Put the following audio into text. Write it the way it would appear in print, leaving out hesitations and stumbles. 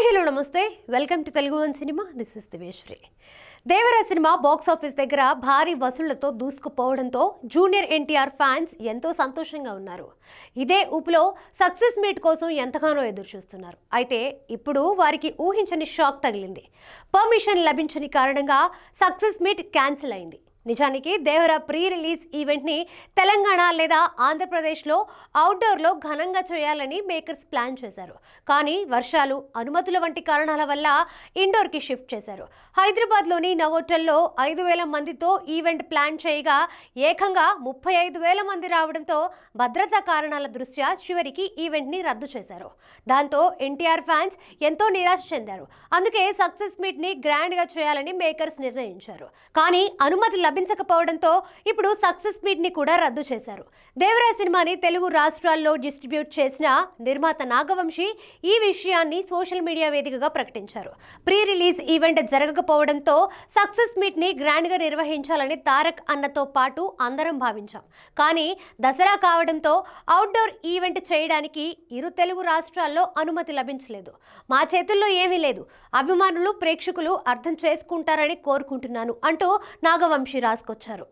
Hello నమస్తే welcome to Telugu one cinema this is దివేశ్వరి. Devara cinema box office దగ్గర భారీ వసూళ్లతో దూసుకుపోవడంతో junior NTR fans ఎంతో సంతోషంగా ఉన్నారు. ఇదే ఊపులో సక్సెస్ మీట్ కోసం ఎంతగానో ఎదురు చూస్తున్నారు. అయితే ఇప్పుడు వారికి ఊహించని షాక్ తగిలింది. పర్మిషన్ లభించని కారణంగా సక్సెస్ మీట్ క్యాన్సిల్ అయింది. నిజానికి దేవరా ప్రీ రిలీజ్ ఈవెంట్ని తెలంగాణ లేదా ఆంధ్రప్రదేశ్లో అవుట్డోర్లో ఘనంగా చేయాలని మేకర్స్ ప్లాన్ చేశారు. కానీ వర్షాలు, అనుమతుల వంటి కారణాల వల్ల ఇండోర్కి షిఫ్ట్ చేశారు. హైదరాబాద్లోని నవోటల్లో 5,000 మందితో ఈవెంట్ ప్లాన్ చేయగా ఏకంగా 35,000 మంది రావడంతో భద్రతా కారణాల దృష్ట్యా చివరికి ఈవెంట్ని రద్దు చేశారు. దాంతో ఎన్టీఆర్ ఫ్యాన్స్ ఎంతో నిరాశ చెందారు. అందుకే సక్సెస్ మీట్ని గ్రాండ్గా చేయాలని మేకర్స్ నిర్ణయించారు. కానీ అనుమతి లభించకపోవడంతో ఇప్పుడు సక్సెస్ మీట్ ని కూడా రద్దు చేశారు. దేవరా సినిమాని తెలుగు రాష్ట్రాల్లో డిస్ట్రిబ్యూట్ చేసిన నిర్మాత నాగవంశీ ఈ విషయాన్ని సోషల్ మీడియా వేదికగా ప్రకటించారు. ప్రీ రిలీజ్ ఈవెంట్ జరగకపోవడంతో సక్సెస్ మీట్ ని గ్రాండ్ గా నిర్వహించాలని తారక్ అన్నతో పాటు అందరం భావించాం. కానీ దసరా కావడంతో అవుట్డోర్ ఈవెంట్ చేయడానికి ఇరు తెలుగు రాష్ట్రాల్లో అనుమతి లభించలేదు. మా చేతుల్లో ఏమీ లేదు. అభిమానులు, ప్రేక్షకులు అర్థం చేసుకుంటారని కోరుకుంటున్నాను అంటూ నాగవంశీ రాసుకొచ్చారు.